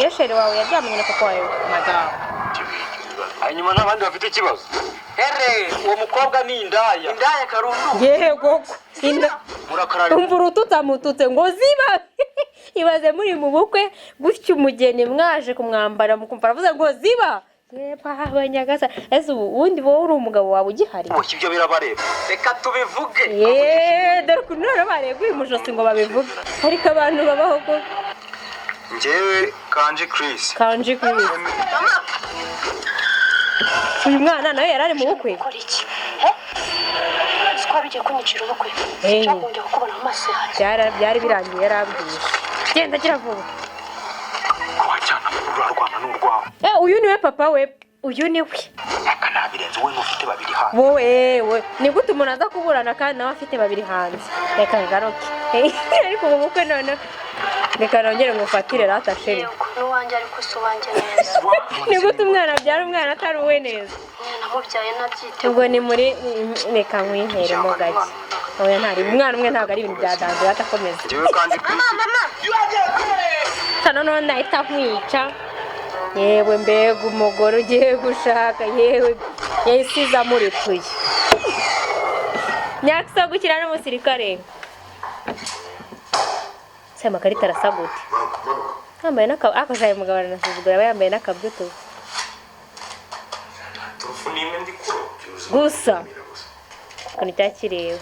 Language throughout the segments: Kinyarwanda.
yeshere wawe yaryamanye na papa wawe madamu hanyuma n'abandi bafite ikibazo uwo mukobwa ni indaya karundu yego umva urututse ngo ziba ibaze muri mu bukwe gutyo umugeni mwaje kumwambara mukumva aravuze ngo ziba abanyagasa ese ubundi wowe uri umugabo wawe ugihari ibyo birabareba reka tubivuge dore ukuntu rero bareguye umujosi ngo babivuge ariko abantu babaho ko njyewe Chris uyu mwana nawe yarari mu bukwe twabigiye kunyicira ubukwe cyangwa kubona amaso byari birangiye yarabwiye genda gira vuba wajyana urarwana n'urwawe uyu niwe papa we uyu niwe akanabirenze wowe ufite babiri hanze wowe ni gute umuntu aza kuburana kandi nawe afite babiri hanze reka ngaroke ariko mu bukwe none reka nongere ngufatire rata sheri n'uwanjye ariko sobanjye neza ni gute umwana abyara umwana atari uwe neza namubyaye nabyite ubwo ni muri reka nkwihere mu gake oya ntari umwana umwe ntabwo ari ibintu bya danze batakomeza hano none ndahita nkwica yewe mbega umugore ugiye gushaka yewe yahise amurituye Nyaxo gukina n'umusirikare se amakarita arasa gute yambaye akajaye umugabo aranasuzugura aba yambaye n'akabuto gusa ukuntu cyakiriwe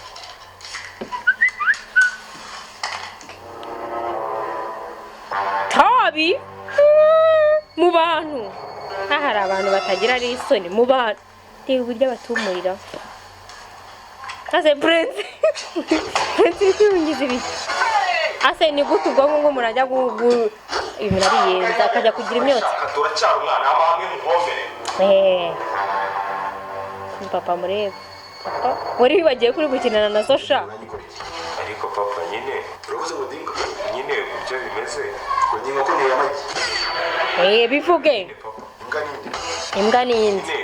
tabi mu bantu hari abantu batagira ari isoni mu bantu reba uburyo batumurira ase prince yungize ibiki ase ni gute ubwonko ngo murajya ibintu ariyenza akajya kugira imyotsi turacyari umwana hamwe muhomere papa mureba papa wari wibagiye kuri gukinana na sosha ariko papa nyine uravuze ngo dinga nyine uburyo bimeze ngo nyine ko niyo amagi bivuge imbwa n'indi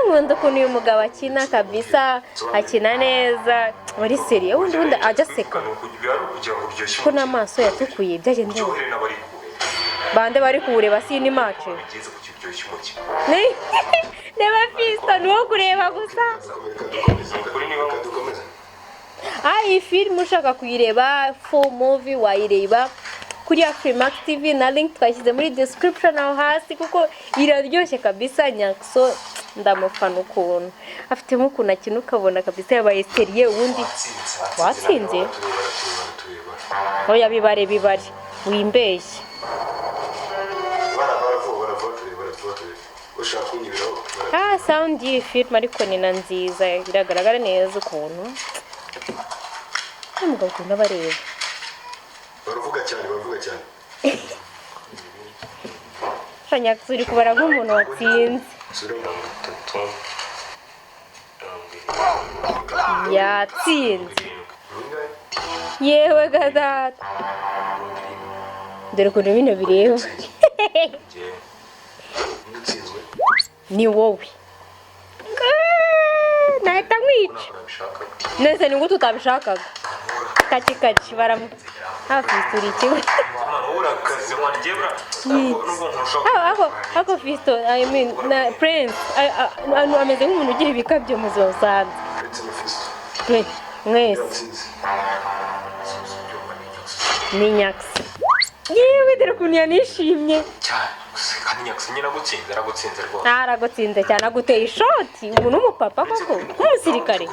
nkunda ukuntu uyu mugabo akina kabisa akina neza muri seriye ubundi ajya aseka ko n'amaso yatukuye byagenze bande bari kuwureba sini mace reba fisto ni uwo kureba gusa iyi filime ushaka kuyireba full movie wayireba kuri afrimax TV na link twashyize muri description aho hasi kuko iraryoshye kabisa Nyaxo ndamufana ukuntu afitemo ukuntu akina ukabona kabisa yabaye seriye ubundi watsinze oya bibare wimbeshye sound iyi film ariko ni na nziza iragaragara neza ukuntu umugabo ukunda bareba baravuga cyane Nyaxo uri kubara nk'umuntu watsinze yatsinze yewe gadata dore ukuntu bino bireba ni wowe nahita nkwica nese ni gute utabishakaga kaki baramu hafi turi ikigo ako fisto I mean na prince ameze nk'umuntu ugira ibikabyo mu buzima busanzwe mwese ni Nyaxo yewe dore ukuntu yanishimye kandi Nyaxo nyine aragutsinze rwose aragutsinze cyane aguteye ishoti umuntu w'umupapa koko nk'umusirikare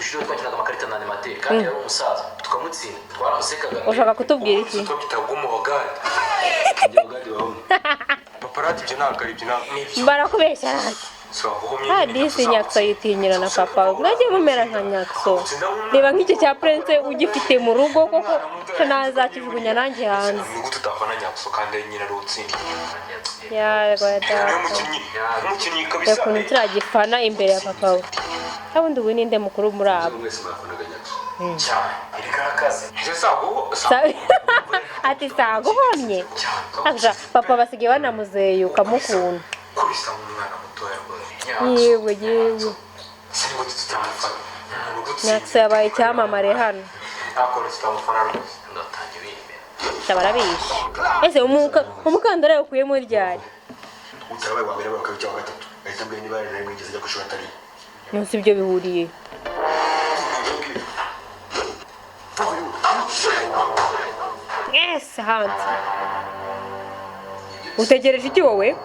ushaka kutubwira iki barakubeshya hadisi Nyaxo yitinyira na papa mwajye mumera nka Nyaxo reba nk'icyo cya prince ugifite mu rugo koko nazakijugunya nanjye hanze ukuntu turagifana imbere ya papa we ubundi ubu ninde mukuru muri abo ati saguhomye papa basigaye banamuzeyuka mukunda yewe Nyaxo yabaye icyamamare hano barabishe ese umukandara yakuyemo ryari utabaye wa mbere bakaba cyangwa gatatu ahita mbere niba rero ngeze ajya kushora atari nonse ibyo bihuriye yes hanze utegereje iki wowe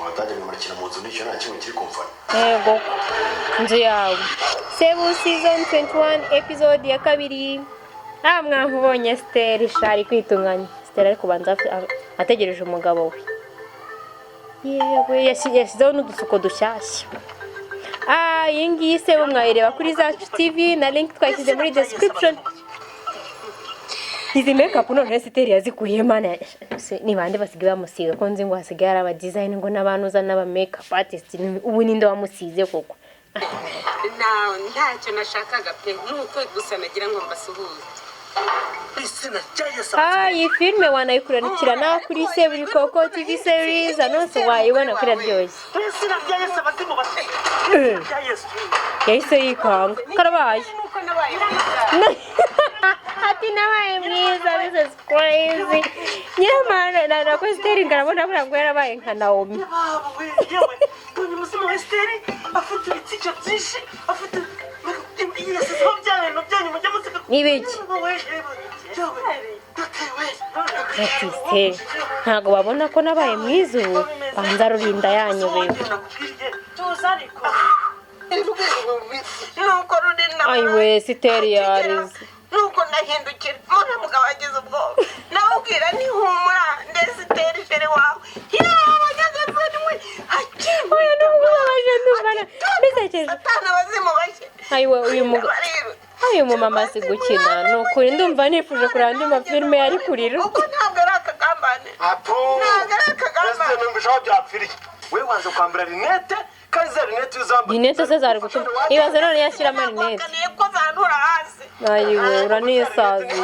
watangiye kumarikira mu nzu n'icyo nta kimwe kiri kumfana yego inzu yawe Sebu season 21 episode ya kabiri mwamubonye Stella shari kwitunganya Stella ari kubanza ategereje umugabo we yewe yashyizeho n'udusuko dushyashya iyi ngiyi Sebu mwayireba kuri Zacu TV na link twashyize muri description izi makeup none Stella yazikuye mana ni bande basigaye bamusiga ko nzi ngo hasigaye ari aba design ngo nabanuza n'aba makeup artist ubu ninde wamusize koko ntacyo nashakaga pe nuko gusa nagira ngo mbasuhuze iyi filme wanayikurikirana kuri Seburikoko TV series anonse wayibona kuri ryoshye yahise yikanga karabaye ati nabaye mwiza this is crazy nyamara na Stella ngarabona bura ngo yarabaye nka Naomi nibiki ntago babona ko nabaye mwiza ubu banza rurinda yanyobewe ayiwe Stella yarize nuko ndahindukira mwana mugabo ageze ubwoba nawubwira ni humura ndetse Stella fere wawe yabageze fwe hakimu oya nubwo ndumvana bisekeje atana bazimu bashye ayiwe uyu mumama si gukina nukuri ndumva nifuje kureba andi mafilme yari kurira uko ntabwo ari akagambane ntabwo ari akagambane ese numvishaho byapfiriye we wanze kwambara rinete kandi za rinete uzambaye rinete se zari gutuma ibaze none yashyira amarinete ko zantura hasi ayiwe uranisaziye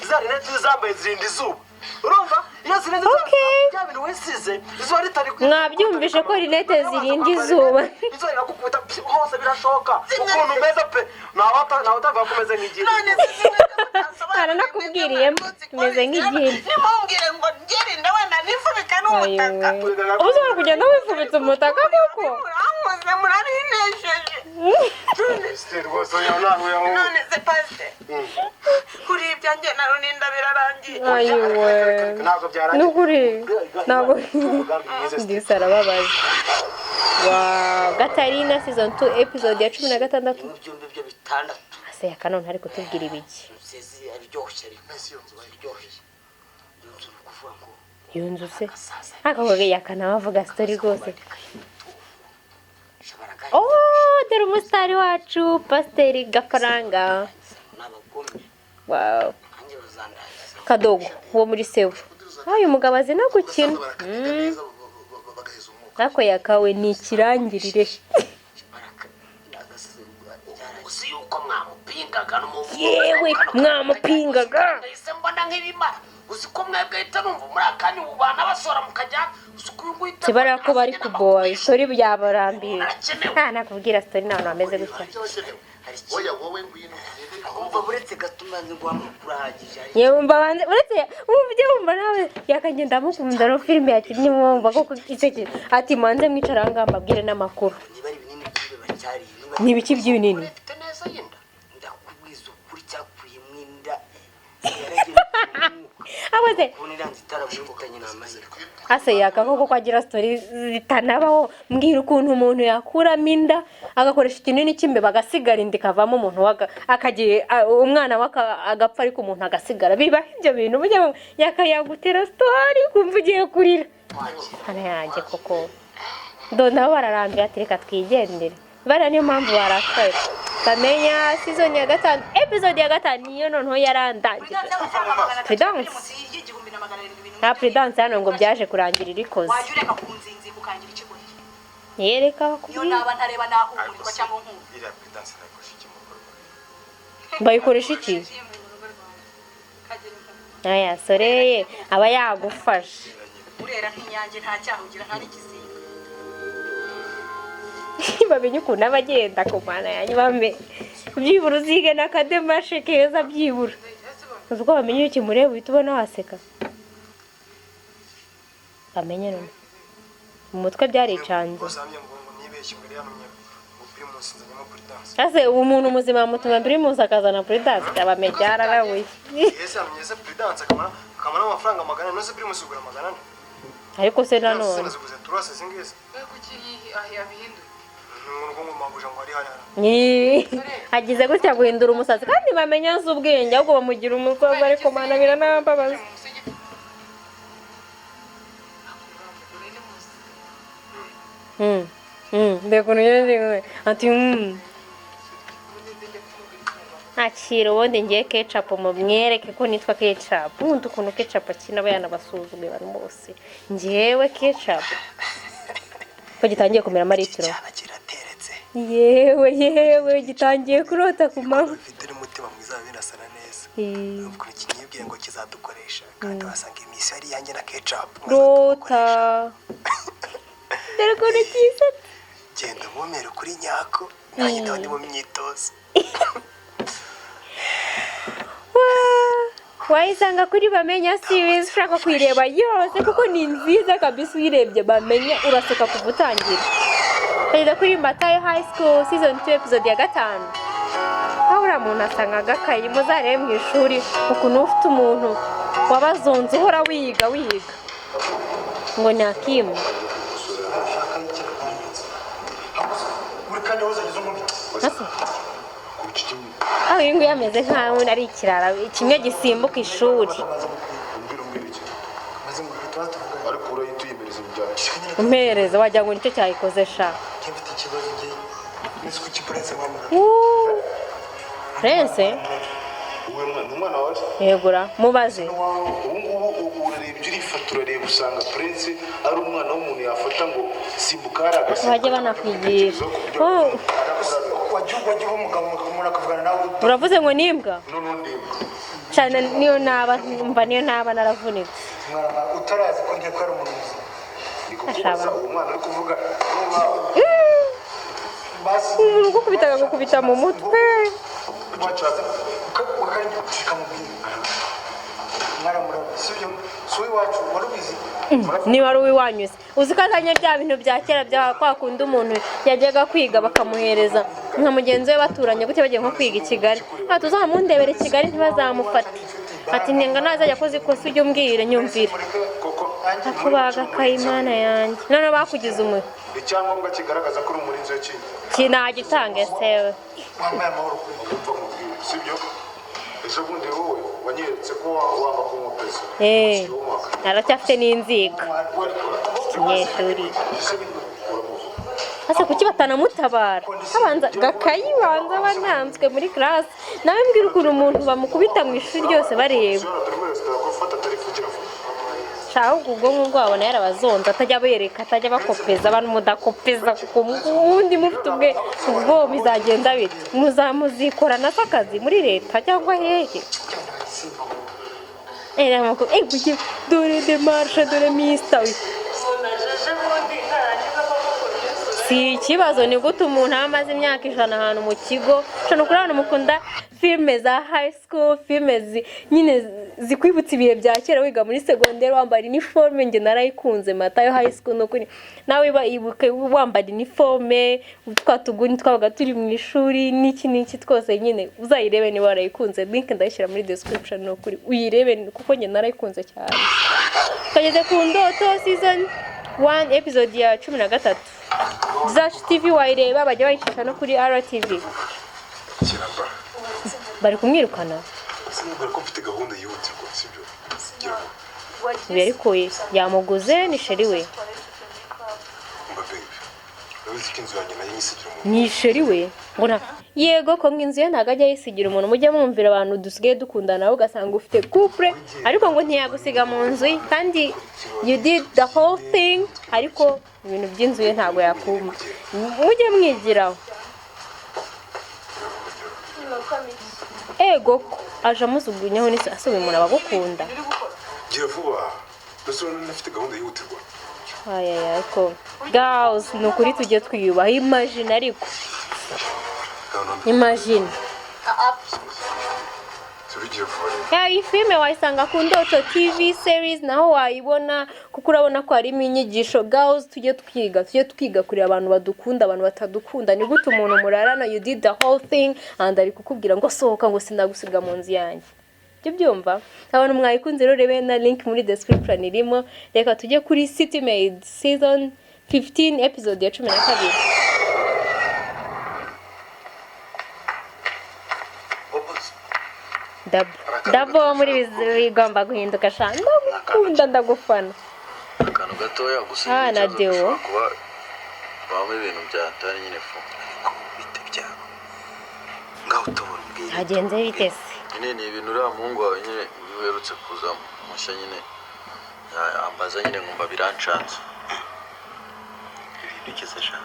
za rinete uzambaye zirinda izuba urumva iyo zirinda bya bintu wisize izuba ritari mwabyumvishe ko rinete zirinda izuba izuba rirakukubita hose birashoka ukuntu umeze pe nawe utavuga ko umeze nk'igihini aranakubwiriye umeze nk'igihini nimubwire ngo ngirinde wenda nifubika n'umutaka ubu ushobora kugenda wifubitse umutaka koko muramuze murarinesheje none se pasite kuri ibyanjye na runinda birarangiye ayiwe nukuri ntabwo ndisa arababaje Carine season 2 episode ya 16 byumve bitandatu ase yakanone ari kutubwira ibiki sezi aryoshye aryoshye kuvuga ngo yunzu se akavuga yakana bavuga story rwose dore umusitari wacu Pasiteri Gafaranga wow Kadogo uwo muri Sebu uyu mugabo azi no gukina ako yakawe ni ikirangirire uzi yuko mwamupingaga yewe mwamupingaga ese mbona nk'ibimara uzi ko mwebwe hita numva muri akanya ubana basora mukajya usukuyuguhita kibara ko bari kuboya story byabarambiye nakubwira story nabantu bameze gutya oya wowe ngwino umva buretse gatuma ngo amukurahagije yewe umva bande uretse umva nawe yakagenda mukunda no filme yakinnye mwumva ko iseke ati manze mwicara ngamba bwire n'amakuru niba ari binini byibe bacyari nibiki by'ibinini neza yenda ndakubwiza ukuri cyakuye mwinda abaze ase yakakoko kwagira story zitanabaho mbwira ukuntu umuntu yakuramo inda agakoresha ikinini cy'imbe bagasigara indi kavamo umuntu akagiye umwana agapfa ariko umuntu agasigara biba ibyo bintu burya yakayagutera story kumva ugiye kurira hano yanjye koko ndona bararambiye ati reka twigendere bara niyo mpamvu barakaye Bamenya season ya 5 episode ya 5 niyo noneho yarandangiye Prudence nta Prudence hano ngo byaje kurangira irikoze wajureka kunzinzi kukangira ikigoyi yereka iyo naba ntareba nahurirwa cyangwa nkubu ira Prudence nakoresha iki mu rugo bayikoresha iki aya soreye aba yagufasha urera nk'inyange nta cyaha ugira nta n'ikizinga Bamenye ukuntu abagenda ku mana yanyu bame byibura uzige na kademashe keza byibura ubwo bamenye iki mureba uhita ubona waseka bamenye none mu mutwe byaricanze ase umuntu muzima mutuma Primus akazana Prudence abamejyara arabuye Yes amnyeze Prudence kamana amafaranga magana no se Primus ugura magana ariko se nanone turase singeze kuki abihinduye hagize gutya guhindura umusazi kandi bamenya z'ubwenge ahubwo bamugira umukobwa ariko mana biranambabaza ndeko nuyeze ati akira ubundi ngiye ketchup mu mwereke ko nitwa ketchup umuntu ukuntu ketchup akina bayana basuzumwe bari bose ngiyewe ketchup ko gitangiye kumera maritiro yewe gitangiye kurota ku mama ufite n'umutima mwiza birasana neza ubwo kinyibwiye ngo kizadukoresha kandi wasanga imisi ari yanjye na ketchup rota dore ko nikize genda mumere kuri nyako nanjye ndabandi mu myitozo wayisanga kuri Bamenya series ushaka kuyireba yose kuko ni nziza kabisa uyirebye Bamenya uraseka kuva utangira kugeza kuri Matayo High School season 2 episode ya 5 aho uriya muntu asanga agakayi muzarebe mu ishuri ukuntu ufite umuntu wabazonze uhora wiga ngo ni Hakimu aho iyi nguyu ameze nk'aho ari ikirara kimwe gisimbuka ishuri umpereza wagira ngo nicyo cyayikoze sha Prince umwana wawe yegura mubaze ubu urarebye urifatura reba usanga Prince ari umwana w'umuntu yafata ngo simbukara agasa bajye banakwigisha wajya umugabo umuntu akavugana nawe uravuze ngo nimbwa n'undi cyane niyo naba naravunitse utarazi ko ngiye kwara umuntu ndikukubaza umwana uri kuvuga umuntu gukubita mu mutwe niba ari uw'iwanyuze uzi ko azanye bya bintu bya kera bya kwa kundi umuntu yajyaga kwiga bakamuhereza nka mugenzi we baturanye gutya bagiye nko kwiga i Kigali tuzamundebere i Kigali ntibazamufate ati ntenga nazajya akoze ikosa ujye umbwire nyumvire akubaga kayimana yanjye none bakugize umwe icyangombwa kigaragaza ko uri umurinzi w'ikintu kinagitange sewe sibyo ejo bundi wowe wanyeretse ko wanga kumupeza aracyafite n'inziga kinyeshuri ase kuki batanamutabara habanza gakayibanza bananzwe muri class nawe mbwira ukuntu umuntu bamukubita mu ishuri ryose bareba ahubwo ubwo ngubwo wabona yarabazonze atajya bereka atajya bakopeza abantu mudakopeza kuko ubundi mufite ubwo bizagenda bite muzamuzikorana akazi muri leta cyangwa hehe dore demarshe dore misita si ikibazo ni gute umuntu amaze imyaka 100 ahantu mu kigo ushobora kuri hano mukunda filme za high school filme nyine zikwibutsa ibihe bya kera wiga muri secondaire wambara uniforme nge narayikunze Matayo High School no kuri nawe ibuke wambara uniforme twatuguni twabaga turi mu ishuri n'iki twose nyine uzayirebe ni warayikunze link ndayishira muri description no kuri uyirebe kuko nge narayikunze cyane tugeze ku Indoto season 1 episode ya 13 Zash TV wayireba bajya bayicisha no kuri RTV bari kumwirukana sinubwo ko mfite gahunda yihutirwa sibyo ariko yamuguze ni sheri we ni sheri we mbona yego ko nginzu ye ntago ajya yisigira umuntu mujye mwumvira abantu dusigaye dukundana nawe ugasanga ufite couple ariko ngo ntiyagusiga mu nzu kandi you did the whole thing ariko ibintu by'inzu ye ntago yakuma mujye mwigiraho ego aje amuzugunyaho n'isi asubiye umuntu abagukunda gira vuba ndasubira nafite gahunda yihutirwa ariko girls nukuri tujye twiyubaha imagine ariko imagine iyi filime wayisanga ku Ndoto TV series naho wayibona kuko urabona ko harimo inyigisho girls tujye twiga kuri abantu badukunda abantu batadukunda ni gute umuntu murarana you did the whole thing and ari kukubwira ngo sohoka ngo sindagusiga mu nzu yanjye byo byumva abantu mwayikunze rero rebe na link muri description irimo reka tujye kuri City Maid season 15 episode ya 12 Dabo muri bigomba guhinduka shanga ndakunda ndagufana akantu gatoya gusa na Deo kuba bamwe ibintu byatari nyine fo bite byabo ngaho tubona hagenze bitese nyine ni ibintu uriya muhungu wawe nyine uherutse kuza mushya nyine ambaza nyine ngumva birancanze ibintu kizajya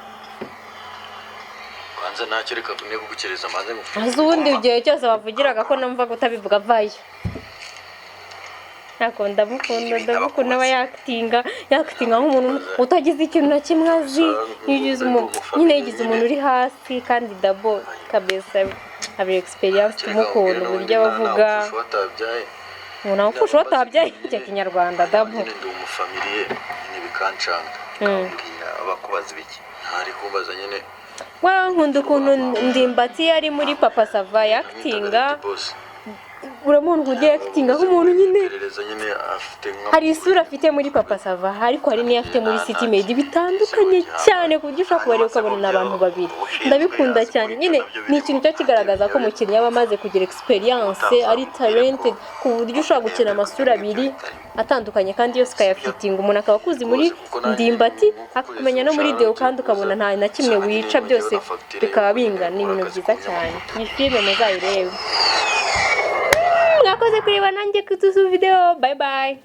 banza ntacyo reka kumwe kugukereza maze azi ubundi igihe cyose bavugiraga ko numva kutabivuga vayo nakunda ndamukunda aba yakitinga nk'umuntu utagize ikintu na kimwe azi nyine yigize umuntu uri hasi kandi Dabo kabisa habe experience tumukunda uburyo abavuga umuntu amufusha watabyaye cya kinyarwanda Dabo ndi umufamiliye nyine bikancanga kambwira abakubaza biki ntari kumbaza nyine nkunda ukuntu ndimbati yari muri Papa Sava yakitinga uramuntu ugiye yakitinga nk'umuntu nyine hari isura afite muri Papa Sava ariko hari n'iyo afite muri City Maid bitandukanye cyane ku buryo ushobora kubareba ukabona n'abantu babiri ndabikunda cyane nyine ni ikintu cyo kigaragaza ko umukinnyi yaba amaze kugira experience ari talented ku buryo ushobora gukina amasura abiri atandukanye kandi yose ukayafitinga umuntu akaba akuzi muri ndimbati akakumenya no muri Deo kandi ukabona nta na kimwe wica byose bikaba bingana ni ibintu byiza cyane iyi filime muzayirebe mwakoze kureba nanjye kutuzu video bye bye